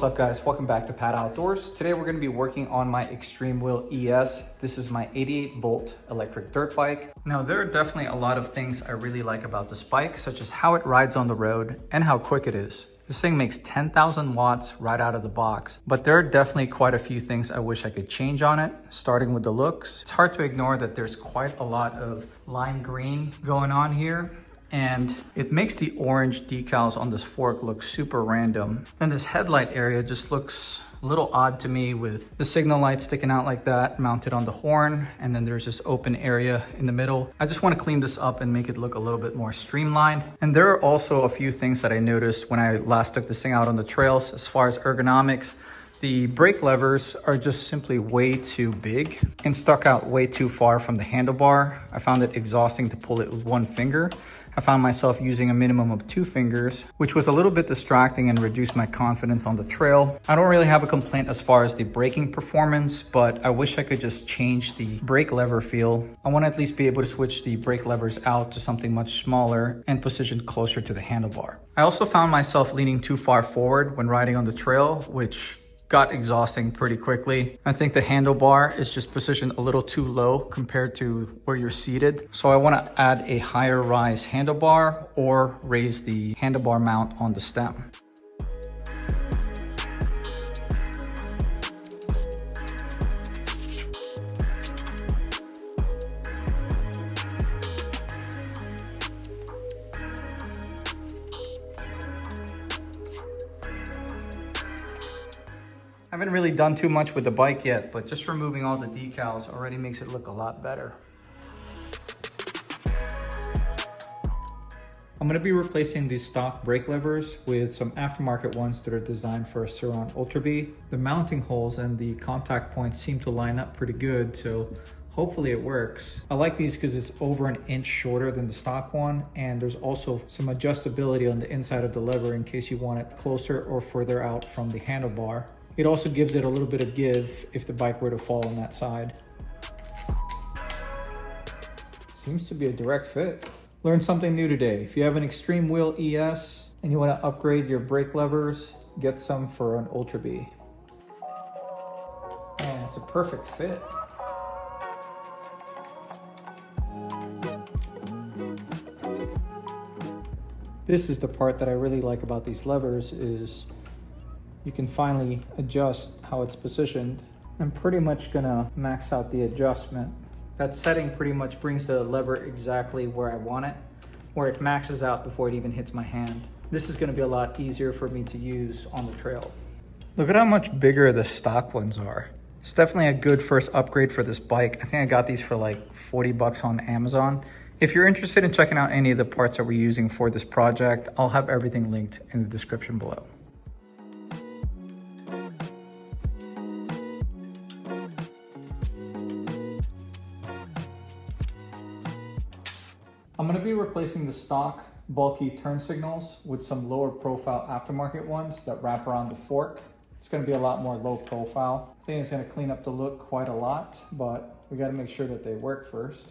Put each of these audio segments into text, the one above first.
What's up guys, welcome back to Pat Outdoors. Today we're going to be working on my Extreme Wheel ES. This is my 88 volt electric dirt bike. Now there are definitely a lot of things I really like about this bike, such as how it rides on the road and how quick it is. This thing makes 10,000 watts right out of the box, but there are definitely quite a few things I wish I could change on it, starting with the looks. It's hard to ignore that there's quite a lot of lime green going on here, and it makes the orange decals on this fork look super random. And this headlight area just looks a little odd to me with the signal light sticking out like that mounted on the horn, and then there's this open area in the middle. I just want to clean this up and make it look a little bit more streamlined. And there are also a few things that I noticed when I last took this thing out on the trails. As far as ergonomics, the brake levers are just simply way too big and stuck out way too far from the handlebar. I found it exhausting to pull it with one finger. I found myself using a minimum of 2 fingers, which was a little bit distracting and reduced my confidence on the trail. I don't really have a complaint as far as the braking performance, but I wish I could just change the brake lever feel. I want to at least be able to switch the brake levers out to something much smaller and positioned closer to the handlebar. I also found myself leaning too far forward when riding on the trail, which got exhausting pretty quickly. I think the handlebar is just positioned a little too low compared to where you're seated. So I want to add a higher rise handlebar or raise the handlebar mount on the stem. I haven't really done too much with the bike yet, but just removing all the decals already makes it look a lot better. I'm going to be replacing these stock brake levers with some aftermarket ones that are designed for a Sur-Ron Ultra B. The mounting holes and the contact points seem to line up pretty good, so hopefully it works. I like these because it's over an inch shorter than the stock one, and there's also some adjustability on the inside of the lever in case you want it closer or further out from the handlebar. It also gives it a little bit of give if the bike were to fall on that side. Seems to be a direct fit. Learned something new today. If you have an Extreme Wheel ES and you want to upgrade your brake levers, get some for an Ultra B. And it's a perfect fit. This is the part that I really like about these levers is you can finally adjust how it's positioned. I'm pretty much gonna max out the adjustment. That setting pretty much brings the lever exactly where I want it, where it maxes out before it even hits my hand. This is gonna be a lot easier for me to use on the trail. Look at how much bigger the stock ones are. It's definitely a good first upgrade for this bike. I think I got these for like 40 bucks on Amazon. If you're interested in checking out any of the parts that we're using for this project, I'll have everything linked in the description below. I'm going to be replacing the stock bulky turn signals with some lower profile aftermarket ones that wrap around the fork. It's going to be a lot more low profile. I think it's going to clean up the look quite a lot, but we got to make sure that they work first.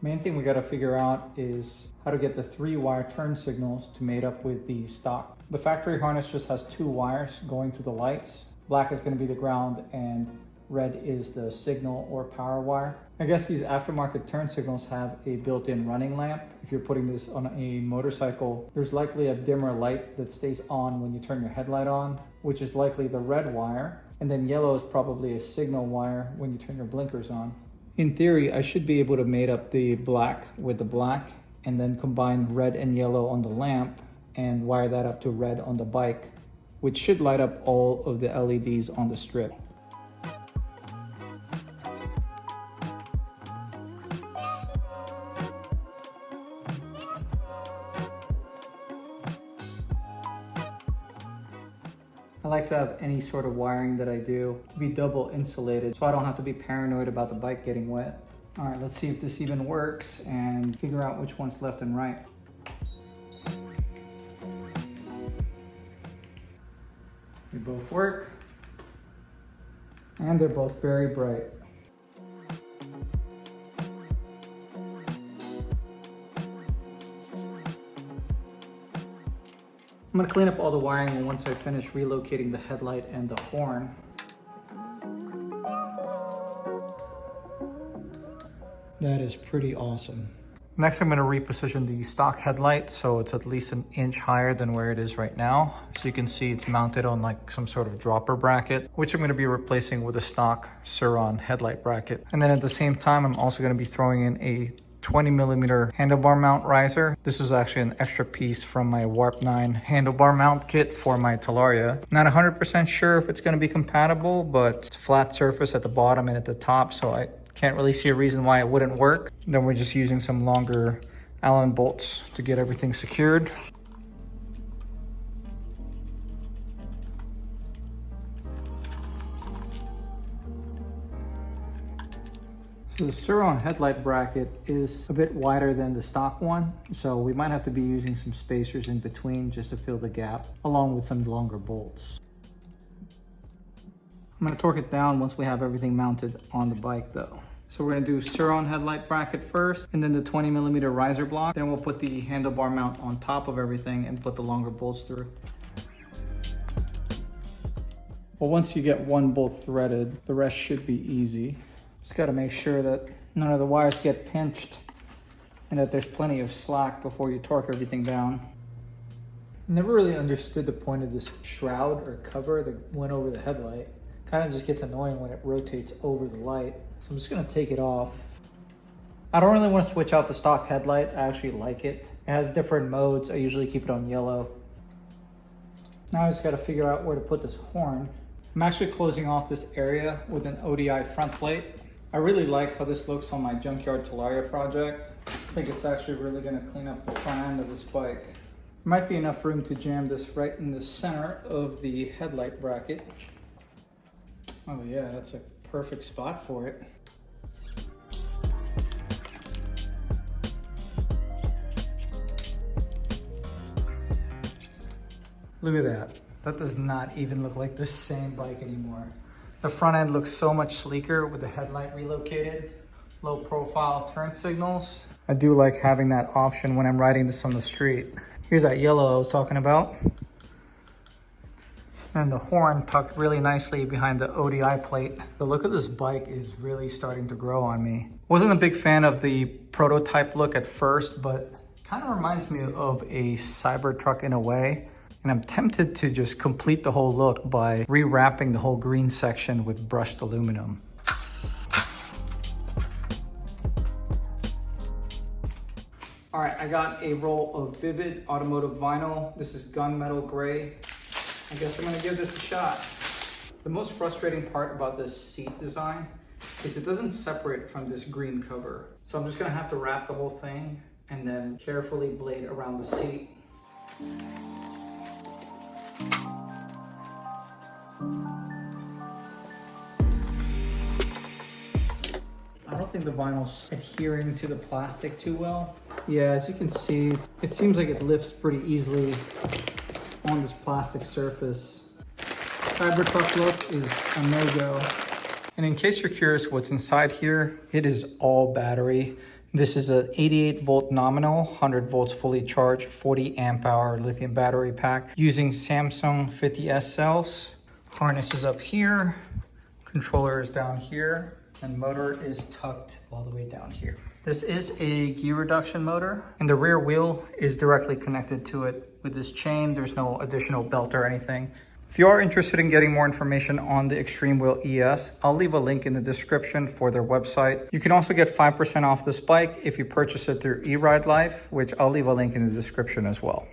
Main thing we got to figure out is how to get the 3-wire turn signals to mate up with the stock. The factory harness just has 2 wires going to the lights. Black is going to be the ground and red is the signal or power wire. I guess these aftermarket turn signals have a built-in running lamp. If you're putting this on a motorcycle, there's likely a dimmer light that stays on when you turn your headlight on, which is likely the red wire. And then yellow is probably a signal wire when you turn your blinkers on. In theory, I should be able to mate up the black with the black and then combine red and yellow on the lamp and wire that up to red on the bike, which should light up all of the LEDs on the strip. I like to have any sort of wiring that I do to be double insulated so I don't have to be paranoid about the bike getting wet. All right, let's see if this even works and figure out which one's left and right. They both work and they're both very bright. I'm gonna clean up all the wiring once I finish relocating the headlight and the horn. That is pretty awesome. Next, I'm gonna reposition the stock headlight so it's at least an inch higher than where it is right now. So you can see it's mounted on like some sort of dropper bracket, which I'm gonna be replacing with a stock Sur-Ron headlight bracket. And then at the same time, I'm also gonna be throwing in a 20mm handlebar mount riser. This was actually an extra piece from my Warp 9 handlebar mount kit for my Talaria. Not 100% sure if it's gonna be compatible, but it's a flat surface at the bottom and at the top, so I can't really see a reason why it wouldn't work. Then we're just using some longer Allen bolts to get everything secured. So the Sur-Ron headlight bracket is a bit wider than the stock one, so we might have to be using some spacers in between just to fill the gap, along with some longer bolts. I'm gonna torque it down once we have everything mounted on the bike though. So we're gonna do Sur-Ron headlight bracket first, and then the 20mm riser block. Then we'll put the handlebar mount on top of everything and put the longer bolts through. Well, once you get one bolt threaded, the rest should be easy. Just gotta make sure that none of the wires get pinched and that there's plenty of slack before you torque everything down. Never really understood the point of this shroud or cover that went over the headlight. Kind of just gets annoying when it rotates over the light. So I'm just gonna take it off. I don't really want to switch out the stock headlight. I actually like it. It has different modes. I usually keep it on yellow. Now I just gotta figure out where to put this horn. I'm actually closing off this area with an ODI front plate. I really like how this looks on my junkyard Talaria project. I think it's actually really gonna clean up the front end of this bike. Might be enough room to jam this right in the center of the headlight bracket. Oh yeah, that's a perfect spot for it. Look at that. That does not even look like the same bike anymore. The front end looks so much sleeker with the headlight relocated. Low profile turn signals. I do like having that option when I'm riding this on the street. Here's that yellow I was talking about. And the horn tucked really nicely behind the ODI plate. The look of this bike is really starting to grow on me. Wasn't a big fan of the prototype look at first, but kind of reminds me of a Cybertruck in a way. And I'm tempted to just complete the whole look by rewrapping the whole green section with brushed aluminum. All right, I got a roll of Vivid automotive vinyl. This is gunmetal gray. I guess I'm gonna give this a shot. The most frustrating part about this seat design is it doesn't separate from this green cover. So I'm just gonna have to wrap the whole thing and then carefully blade around the seat. I don't think the vinyl's adhering to the plastic too well. Yeah, as you can see, it seems like it lifts pretty easily on this plastic surface. Cybertruck look is a no-go. And in case you're curious what's inside here, it is all battery. This is an 88 volt nominal, 100 volts fully charged, 40 amp hour lithium battery pack using Samsung 50S cells. Harness is up here, controller is down here, and motor is tucked all the way down here. This is a gear reduction motor, and the rear wheel is directly connected to it with this chain. There's no additional belt or anything. If you are interested in getting more information on the Extreme Wheel ES, I'll leave a link in the description for their website. You can also get 5% off this bike if you purchase it through eRide Life, which I'll leave a link in the description as well.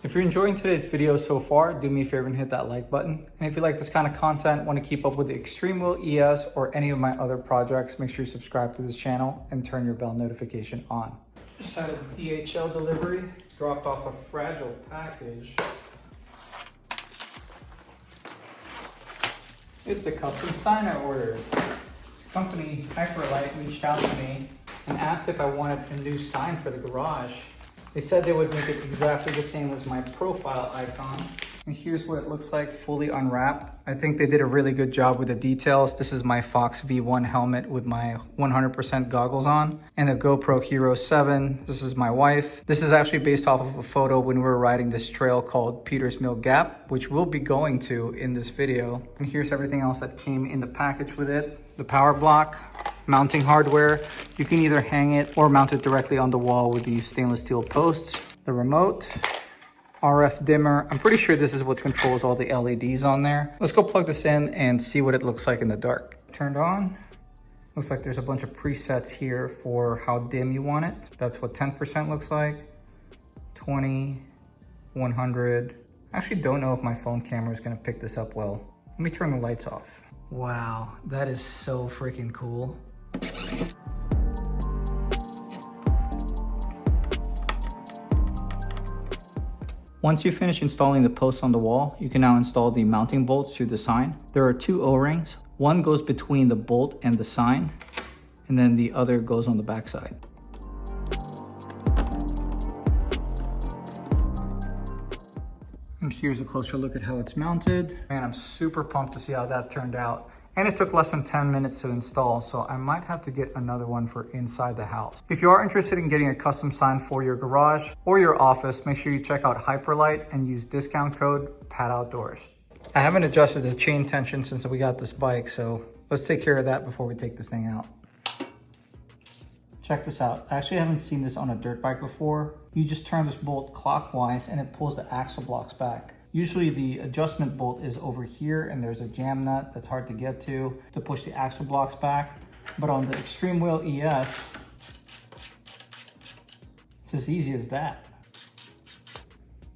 If you're enjoying today's video so far, do me a favor and hit that like button. And if you like this kind of content, want to keep up with the Extreme Wheel ES or any of my other projects, make sure you subscribe to this channel and turn your bell notification on. Just had a DHL delivery, dropped off a fragile package. It's a custom sign I ordered. This company, Hyperlight, reached out to me and asked if I wanted a new sign for the garage. They said they would make it exactly the same as my profile icon, And here's what it looks like fully unwrapped. I think they did a really good job with the details. This is my Fox V1 helmet with my 100% goggles on, and a GoPro Hero 7. This is my wife. This is actually based off of a photo when we were riding this trail called Peters Mill Gap, which we'll be going to in this video. And here's everything else that came in the package with it. The power block, mounting hardware. You can either hang it or mount it directly on the wall with these stainless steel posts. The remote, RF dimmer. I'm pretty sure this is what controls all the LEDs on there. Let's go plug this in and see what it looks like in the dark. Turned on. Looks like there's a bunch of presets here for how dim you want it. That's what 10% looks like. 20, 100. I actually don't know if my phone camera is gonna pick this up well. Let me turn the lights off. Wow, that is so freaking cool. Once you finish installing the posts on the wall, you can now install the mounting bolts to the sign. There are 2 O-rings. One goes between the bolt and the sign, and then the other goes on the back side. And here's a closer look at how it's mounted. Man, I'm super pumped to see how that turned out. And it took less than 10 minutes to install, so I might have to get another one for inside the house. If you are interested in getting a custom sign for your garage or your office, make sure you check out Hyperlight and use discount code PATOutdoors. I haven't adjusted the chain tension since we got this bike, so let's take care of that before we take this thing out. Check this out. I actually haven't seen this on a dirt bike before. You just turn this bolt clockwise and it pulls the axle blocks back. Usually the adjustment bolt is over here and there's a jam nut that's hard to get to push the axle blocks back. But on the Extreme Wheel ES, it's as easy as that.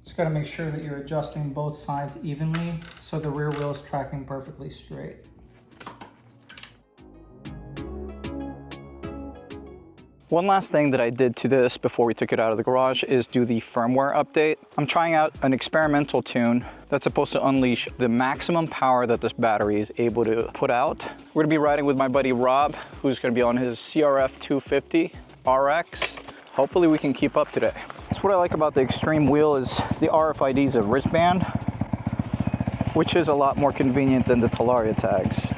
Just gotta make sure that you're adjusting both sides evenly so the rear wheel is tracking perfectly straight. One last thing that I did to this before we took it out of the garage is do the firmware update. I'm trying out an experimental tune that's supposed to unleash the maximum power that this battery is able to put out. We're gonna be riding with my buddy Rob, who's gonna be on his CRF 250 RX. Hopefully we can keep up today. That's what I like about the Extreme Wheel is the RFID is a wristband, which is a lot more convenient than the Talaria tags.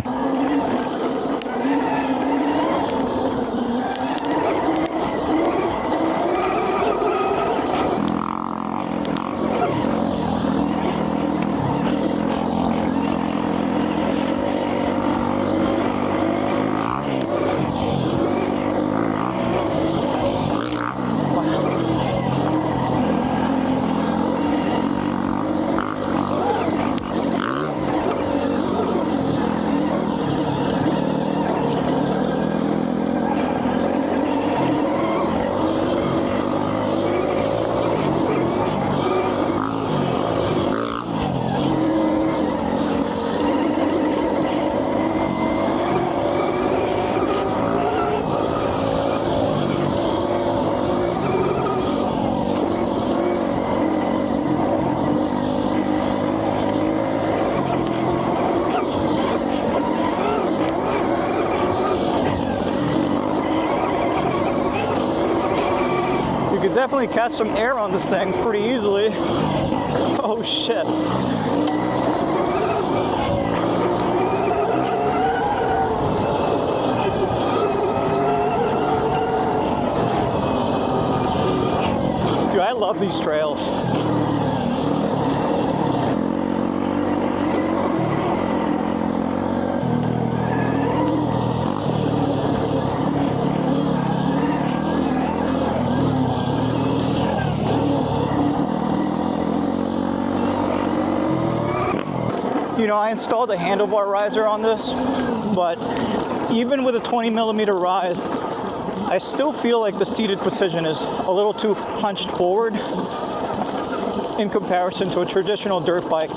Definitely catch some air on this thing pretty easily. Oh shit. Dude, I love these trails. You know, I installed a handlebar riser on this, but even with a 20mm rise, I still feel like the seated position is a little too hunched forward in comparison to a traditional dirt bike.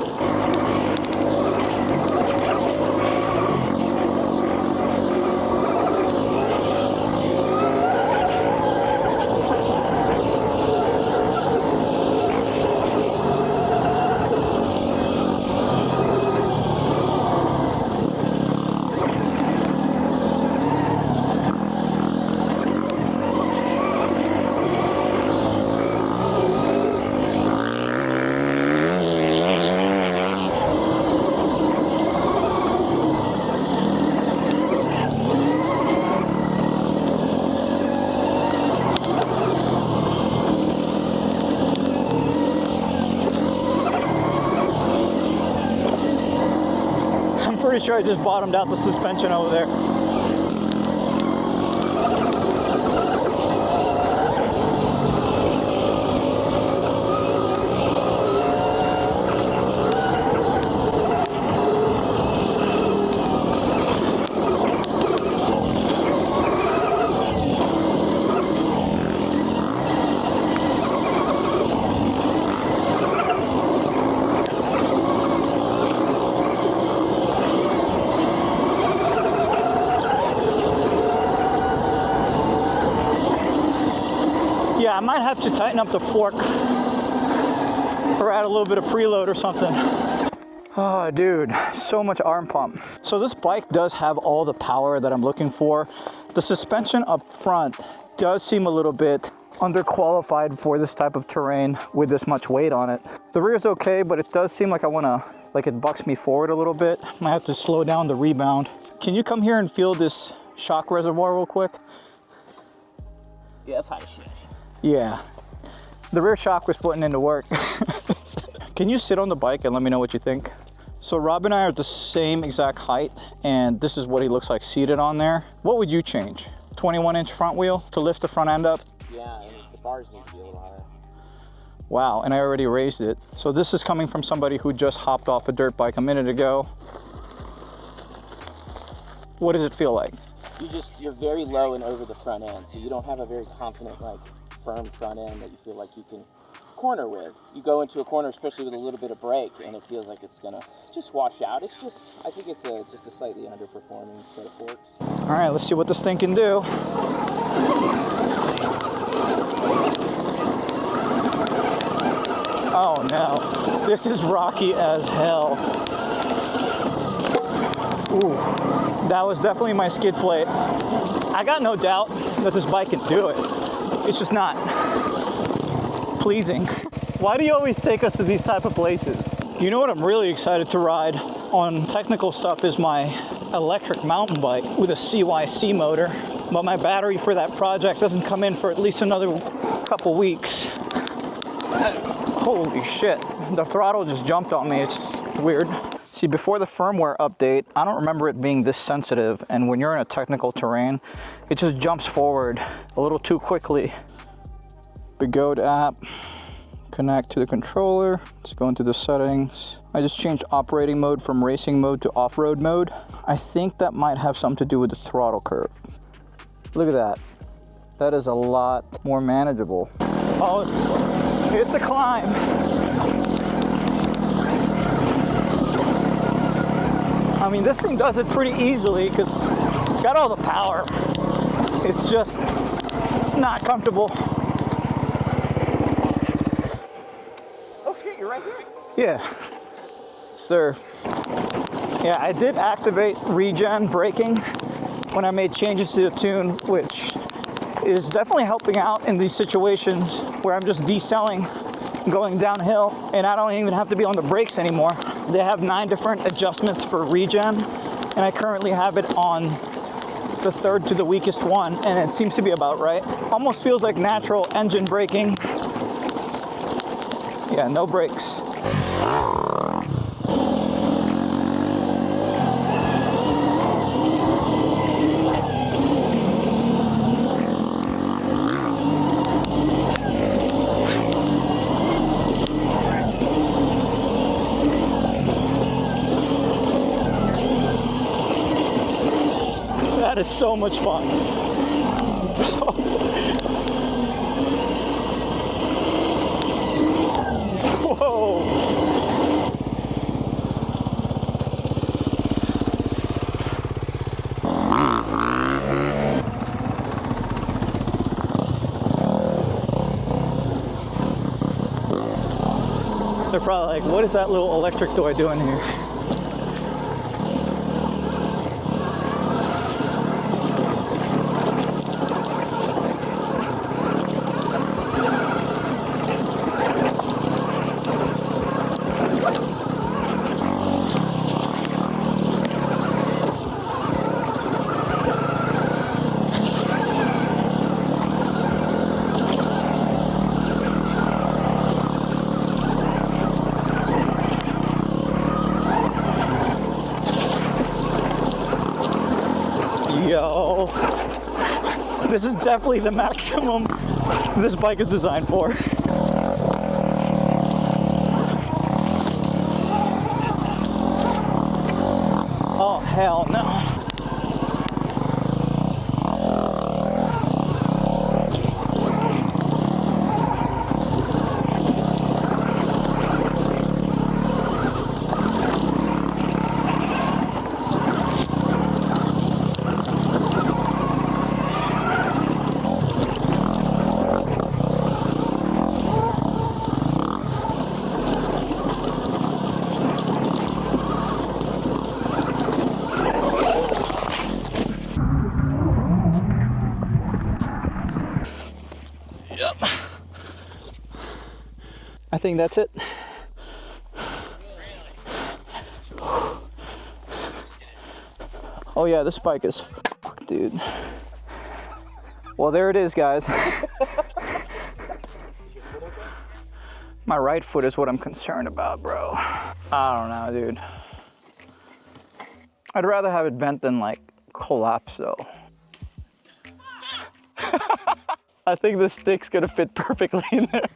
pretty sure I just bottomed out the suspension over there. Yeah, I might have to tighten up the fork or add a little bit of preload or something. Oh, dude, so much arm pump. So this bike does have all the power that I'm looking for. The suspension up front does seem a little bit underqualified for this type of terrain with this much weight on it. The rear is okay, but it does seem like it bucks me forward a little bit. Might have to slow down the rebound. Can you come here and feel this shock reservoir real quick? Yeah, that's hot as shit. Yeah, the rear shock was putting into work. Can you sit on the bike and let me know what you think? So Rob and I are the same exact height, and this is what he looks like seated on there. What would you change? 21-inch front wheel to lift the front end up? Yeah, and the bars need to be a little higher. Wow, and I already raised it. So this is coming from somebody who just hopped off a dirt bike a minute ago. What does it feel like? You're very low and over the front end, so you don't have a very confident, like, firm front end that you feel like you can corner with. You go into a corner, especially with a little bit of brake, and it feels like it's gonna just wash out. It's just, I think it's just a slightly underperforming set of forks. All right, let's see what this thing can do. Oh no, this is rocky as hell. Ooh, that was definitely my skid plate. I got no doubt that this bike can do it. It's just not pleasing. Why do you always take us to these type of places? You know what I'm really excited to ride on technical stuff is my electric mountain bike with a CYC motor, but my battery for that project doesn't come in for at least another couple weeks. Holy shit, the throttle just jumped on me. It's weird. See, before the firmware update, I don't remember it being this sensitive, and when you're in a technical terrain, it just jumps forward a little too quickly. Begode app, connect to the controller. Let's go into the settings. I just changed operating mode from racing mode to off-road mode. I think that might have something to do with the throttle curve. Look at that. That is a lot more manageable. Oh, it's a climb. I mean, this thing does it pretty easily because it's got all the power. It's just not comfortable. Oh shit, you're right here? Yeah, sir. Yeah, I did activate regen braking when I made changes to the tune, which is definitely helping out in these situations where I'm just decelling, going downhill, and I don't even have to be on the brakes anymore. They have 9 different adjustments for regen, and I currently have it on the third to the weakest one, and it seems to be about right. Almost feels like natural engine braking. Yeah, no brakes. That is so much fun. Whoa. They're probably like, what is that little electric toy doing here? This is definitely the maximum this bike is designed for. Oh, hell no. I think that's it. Oh yeah, this bike is fucked, dude. Well, there it is, guys. My right foot is what I'm concerned about, bro. I don't know, dude. I'd rather have it bent than like collapse though. I think the stick's gonna fit perfectly in there.